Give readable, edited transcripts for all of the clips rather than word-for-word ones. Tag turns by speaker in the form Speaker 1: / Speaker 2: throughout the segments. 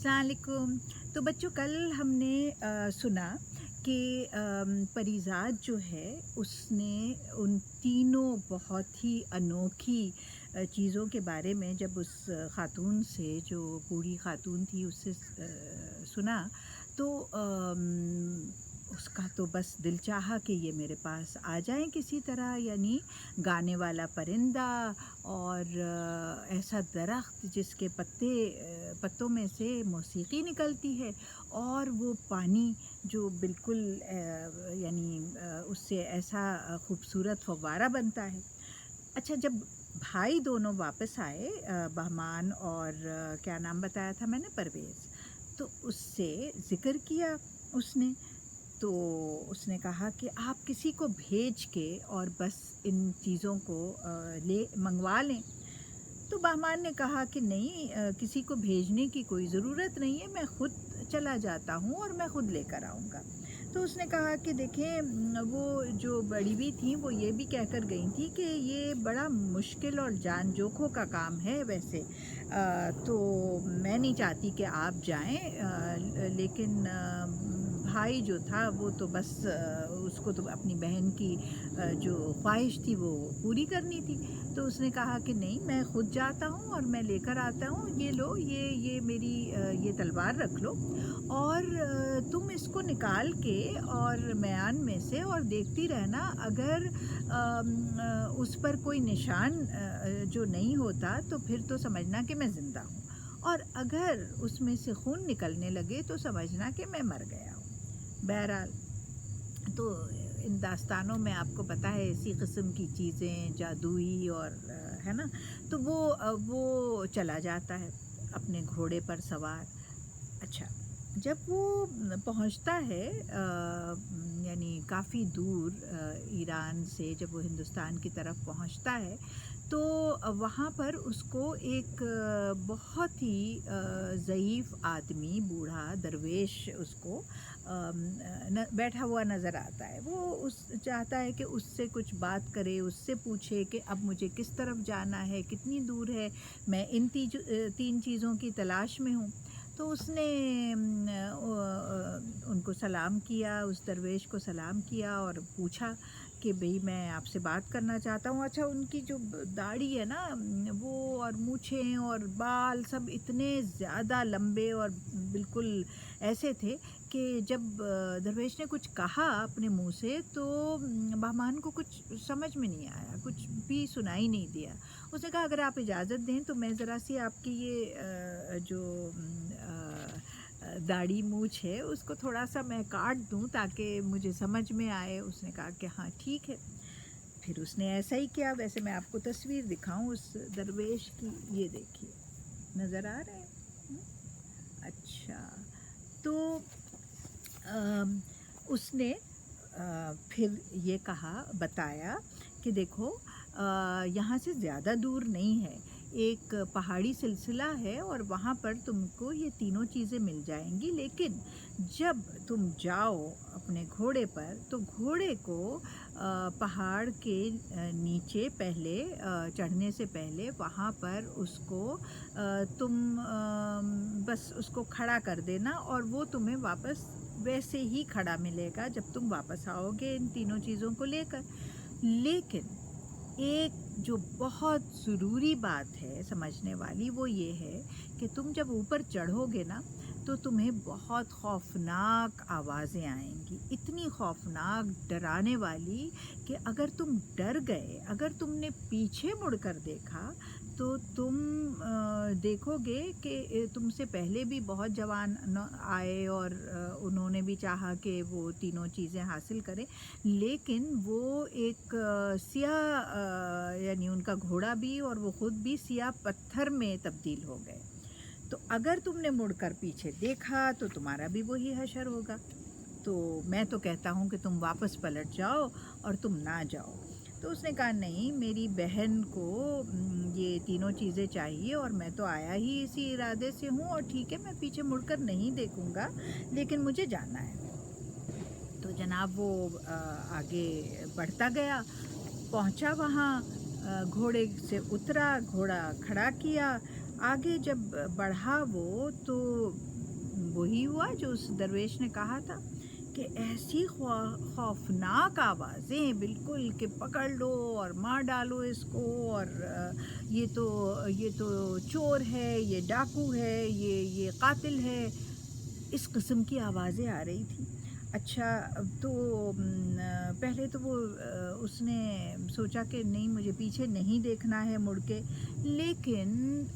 Speaker 1: अस्सलामुअलैकुम। तो बच्चों कल हमने सुना कि परीज़ाद जो है उसने उन तीनों बहुत ही अनोखी चीज़ों के बारे में जब उस ख़ातून से जो बूढ़ी ख़ातून थी उससे सुना तो उसका तो बस दिल चाहा कि ये मेरे पास आ जाएं किसी तरह, यानी गाने वाला परिंदा और ऐसा दरख्त जिसके पत्तों में से मौसीकी निकलती है और वो पानी जो बिल्कुल यानी उससे ऐसा खूबसूरत फव्वारा बनता है। अच्छा, जब भाई दोनों वापस आए, बहमान और क्या नाम बताया था मैंने, परवेज़, तो उससे ज़िक्र किया उसने। तो उसने कहा कि आप किसी को भेज के और बस इन चीज़ों को ले मंगवा लें। तो बहमान ने कहा कि नहीं, किसी को भेजने की कोई ज़रूरत नहीं है, मैं ख़ुद चला जाता हूँ और मैं ख़ुद लेकर आऊँगा। तो उसने कहा कि देखें, वो जो बड़ी भी थी वो ये भी कहकर गई थी कि ये बड़ा मुश्किल और जान जोखों का काम है वैसे, तो मैं नहीं चाहती कि आप जाएं, लेकिन भाई जो था वो तो बस उसको तो अपनी बहन की जो ख्वाहिश थी वो पूरी करनी थी। तो उसने कहा कि नहीं, मैं ख़ुद जाता हूँ और मैं लेकर आता हूँ, ये लो, ये मेरी ये तलवार रख लो और तुम इसको निकाल के और म्यान में से और देखती रहना, अगर उस पर कोई निशान जो नहीं होता तो फिर तो समझना कि मैं ज़िंदा हूँ, और अगर उसमें से खून निकलने लगे तो समझना कि मैं मर गया हूँ। बहरहाल, तो इन दास्तानों में आपको पता है इसी किस्म की चीज़ें जादुई और है ना, तो वो चला जाता है अपने घोड़े पर सवार। अच्छा, जब वो पहुंचता है यानी काफ़ी दूर ईरान से, जब वो हिंदुस्तान की तरफ पहुंचता है तो वहाँ पर उसको एक बहुत ही ज़ईफ़ आदमी, बूढ़ा दरवेश उसको बैठा हुआ नज़र आता है। वो चाहता है कि उससे कुछ बात करे, उससे पूछे कि अब मुझे किस तरफ जाना है, कितनी दूर है, मैं इन तीन चीज़ों की तलाश में हूँ। तो उसने उनको सलाम किया, उस दरवेश को सलाम किया और पूछा कि भई मैं आपसे बात करना चाहता हूँ। अच्छा, उनकी जो दाढ़ी है ना, वो और मूँछें और बाल सब इतने ज़्यादा लंबे और बिल्कुल ऐसे थे कि जब दरवेश ने कुछ कहा अपने मुँह से तो बहमान को कुछ समझ में नहीं आया, कुछ भी सुनाई नहीं दिया। उसने कहा अगर आप इजाज़त दें तो मैं ज़रा सी आपकी ये जो दाढ़ी मूँछ है उसको थोड़ा सा मैं काट दूँ ताकि मुझे समझ में आए। उसने कहा कि हाँ ठीक है। फिर उसने ऐसा ही किया। वैसे मैं आपको तस्वीर दिखाऊं उस दरवेश की, ये देखिए, नज़र आ रहे हैं? अच्छा, तो उसने फिर ये बताया कि देखो, यहाँ से ज़्यादा दूर नहीं है, एक पहाड़ी सिलसिला है और वहाँ पर तुमको ये तीनों चीज़ें मिल जाएंगी, लेकिन जब तुम जाओ अपने घोड़े पर तो घोड़े को पहाड़ के नीचे पहले चढ़ने से पहले वहाँ पर उसको तुम बस उसको खड़ा कर देना और वो तुम्हें वापस वैसे ही खड़ा मिलेगा जब तुम वापस आओगे इन तीनों चीज़ों को लेकर। लेकिन एक जो बहुत ज़रूरी बात है समझने वाली, वो ये है कि तुम जब ऊपर चढ़ोगे ना तो तुम्हें बहुत खौफनाक आवाज़ें आएंगी, इतनी खौफनाक, डराने वाली कि अगर तुम डर गए, अगर तुमने पीछे मुड़कर देखा तो तुम देखोगे कि तुमसे पहले भी बहुत जवान आए और उन्होंने भी चाहा कि वो तीनों चीज़ें हासिल करें, लेकिन वो एक सियाह यानी उनका घोड़ा भी और वो ख़ुद भी सियाह पत्थर में तब्दील हो गए। तो अगर तुमने मुड़कर पीछे देखा तो तुम्हारा भी वही हशर होगा। तो मैं तो कहता हूँ कि तुम वापस पलट जाओ और तुम ना जाओ। तो उसने कहा नहीं, मेरी बहन को ये तीनों चीज़ें चाहिए और मैं तो आया ही इसी इरादे से हूँ, और ठीक है, मैं पीछे मुड़कर नहीं देखूँगा, लेकिन मुझे जाना है। तो जनाब वो आगे बढ़ता गया, पहुंचा वहाँ, घोड़े से उतरा, घोड़ा खड़ा किया। आगे जब बढ़ा वो तो हुआ जो उस दरवेश ने कहा था कि ऐसी खौफनाक आवाज़ें बिल्कुल कि पकड़ लो और मार डालो इसको, और ये तो चोर है, ये डाकू है, ये कातिल है, इस किस्म की आवाज़ें आ रही थी। अच्छा, तो पहले तो उसने सोचा कि नहीं, मुझे पीछे नहीं देखना है मुड़ के, लेकिन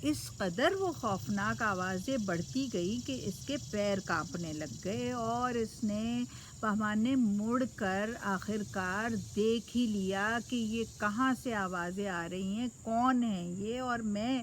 Speaker 1: इस कदर वो खौफनाक आवाज़ें बढ़ती गई कि इसके पैर कांपने लग गए, और इसने बहमान ने मुड़ कर आखिरकार देख ही लिया कि ये कहाँ से आवाज़ें आ रही हैं, कौन है ये, और मैं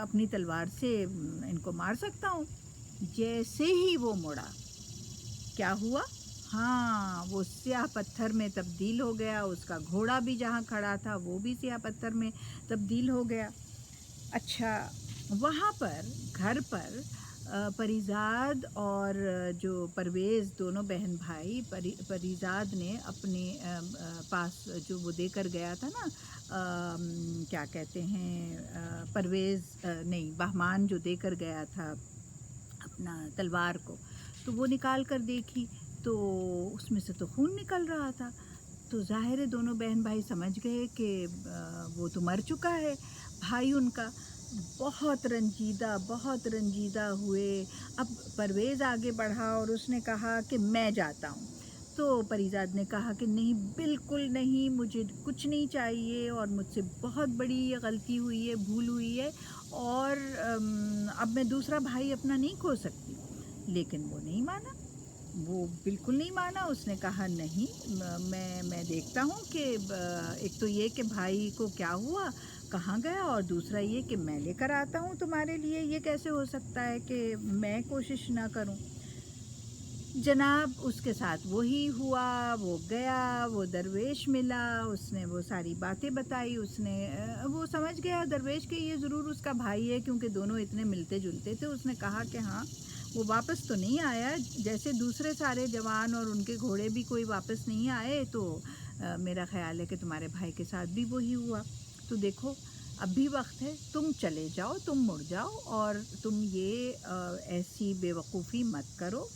Speaker 1: अपनी तलवार से इनको मार सकता हूँ। जैसे ही वो मुड़ा, क्या हुआ? हाँ, वो स्याह पत्थर में तब्दील हो गया, उसका घोड़ा भी जहाँ खड़ा था वो भी स्याह पत्थर में तब्दील हो गया। अच्छा, वहाँ पर घर पर परीज़ाद और जो परवेज़, दोनों बहन भाई, परीज़ाद ने अपने पास जो वो देकर गया था ना, क्या कहते हैं, परवेज़ नहीं, बहमान जो देकर गया था अपना तलवार को, तो वो निकाल कर देखी तो उसमें से तो खून निकल रहा था। तो ज़ाहिर है दोनों बहन भाई समझ गए कि वो तो मर चुका है भाई उनका। बहुत रंजीदा हुए। अब परवेज़ आगे बढ़ा और उसने कहा कि मैं जाता हूँ। तो परीज़ाद ने कहा कि नहीं, बिल्कुल नहीं, मुझे कुछ नहीं चाहिए, और मुझसे बहुत बड़ी ये गलती हुई है, भूल हुई है, और अब मैं दूसरा भाई अपना नहीं खो सकती। लेकिन वो नहीं माना, वो बिल्कुल नहीं माना। उसने कहा नहीं, मैं देखता हूँ कि एक तो ये कि भाई को क्या हुआ, कहाँ गया, और दूसरा ये कि मैं लेकर आता हूँ तुम्हारे लिए। ये कैसे हो सकता है कि मैं कोशिश ना करूँ? जनाब, उसके साथ वही हुआ। वो गया, वो दरवेश मिला, उसने वो सारी बातें बताई। वो समझ गया दरवेश कि ये ज़रूर उसका भाई है, क्योंकि दोनों इतने मिलते जुलते थे। उसने कहा कि हाँ, वो वापस तो नहीं आया, जैसे दूसरे सारे जवान और उनके घोड़े भी कोई वापस नहीं आए, तो मेरा ख्याल है कि तुम्हारे भाई के साथ भी वही हुआ। तो देखो, अब भी वक्त है, तुम चले जाओ, तुम मुड़ जाओ, और तुम ये ऐसी बेवकूफ़ी मत करो।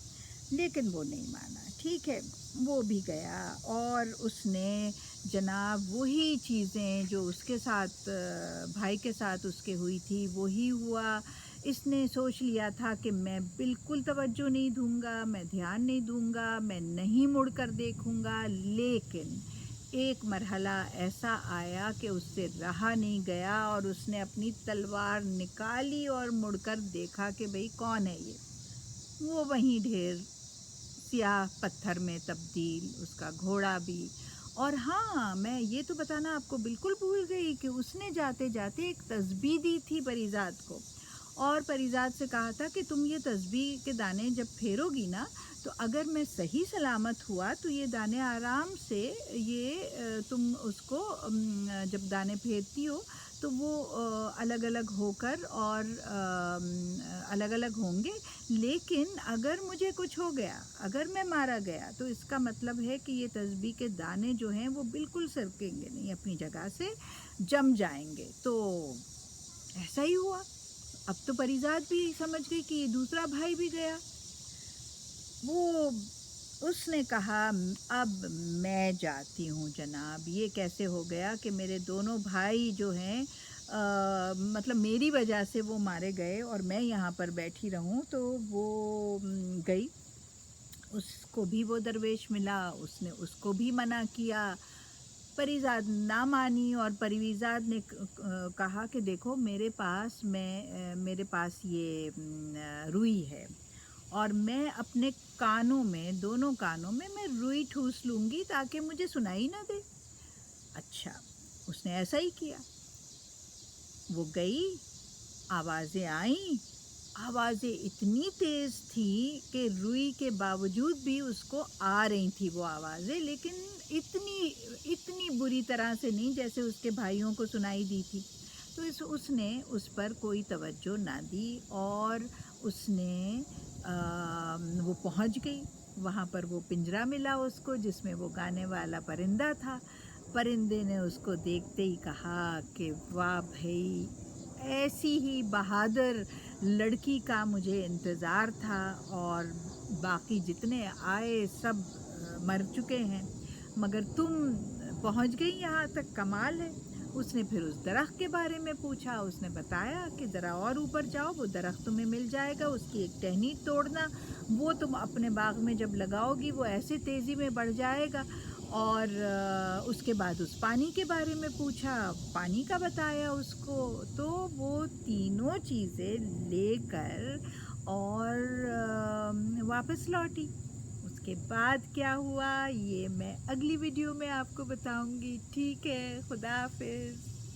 Speaker 1: लेकिन वो नहीं माना। ठीक है, वो भी गया, और उसने जनाब वही चीज़ें जो उसके साथ भाई के साथ उसके हुई थी, वही हुआ। इसने सोच लिया था कि मैं बिल्कुल तवज्जो नहीं दूँगा, मैं ध्यान नहीं दूँगा, मैं नहीं मुड़ कर देखूँगा। लेकिन एक मरहला ऐसा आया कि उससे रहा नहीं गया, और उसने अपनी तलवार निकाली और मुड़कर देखा कि भई कौन है ये? वो वहीं ढेर स्याह पत्थर में तब्दील, उसका घोड़ा भी। और हाँ, मैं ये तो बताना आपको बिल्कुल भूल गई कि उसने जाते-जाते एक तस्बीह दी थी परीज़ाद को, और परीज़ाद से कहा था कि तुम ये तस्बीह के दाने जब फेरोगी ना, तो अगर मैं सही सलामत हुआ तो ये दाने आराम से, तुम उसको जब दाने फेरती हो तो वो अलग-अलग होकर और अलग-अलग होंगे। लेकिन अगर मुझे कुछ हो गया, अगर मैं मारा गया, तो इसका मतलब है कि ये तस्बीह के दाने जो हैं वो बिल्कुल सरकेंगे नहीं, अपनी जगह से जम जाएंगे। तो ऐसा ही हुआ। अब तो परीज़ाद भी समझ गई कि ये दूसरा भाई भी गया। वो उसने कहा, अब मैं जाती हूँ जनाब, ये कैसे हो गया कि मेरे दोनों भाई जो हैं, मतलब मेरी वजह से वो मारे गए और मैं यहाँ पर बैठी रहूँ। तो वो गई, उसको भी वो दरवेश मिला, उसने उसको भी मना किया। परीज़ाद ना मानी, और परीज़ाद ने कहा कि देखो, मेरे पास ये रुई है, और मैं अपने कानों में, दोनों कानों में मैं रुई ठूस लूँगी ताकि मुझे सुनाई ना दे। अच्छा, उसने ऐसा ही किया। वो गई, आवाज़ें आईं, आवाज़ें इतनी तेज़ थी कि रुई के बावजूद भी उसको आ रही थी वो आवाज़ें, लेकिन इतनी इतनी बुरी तरह से नहीं जैसे उसके भाइयों को सुनाई दी थी। तो उसने उस पर कोई तवज्जो ना दी, और उसने वो पहुंच गई। वहाँ पर वो पिंजरा मिला उसको जिसमें वो गाने वाला परिंदा था। परिंदे ने उसको देखते ही कहा कि वाह भई, ऐसी ही बहादुर लड़की का मुझे इंतज़ार था और बाकी जितने आए सब मर चुके हैं, मगर तुम पहुंच गई यहाँ तक, कमाल है। उसने फिर उस दरख्त के बारे में पूछा, उसने बताया कि ज़रा और ऊपर जाओ, वो दरख्त तुम्हें मिल जाएगा, उसकी एक टहनी तोड़ना, वो तुम अपने बाग में जब लगाओगी वो ऐसे तेज़ी में बढ़ जाएगा। और उसके बाद उस पानी के बारे में पूछा, पानी का बताया उसको, तो वो तीनों चीज़ें लेकर और वापस लौटी। उसके बाद क्या हुआ ये मैं अगली वीडियो में आपको बताऊंगी। ठीक है, खुदा हाफिज़।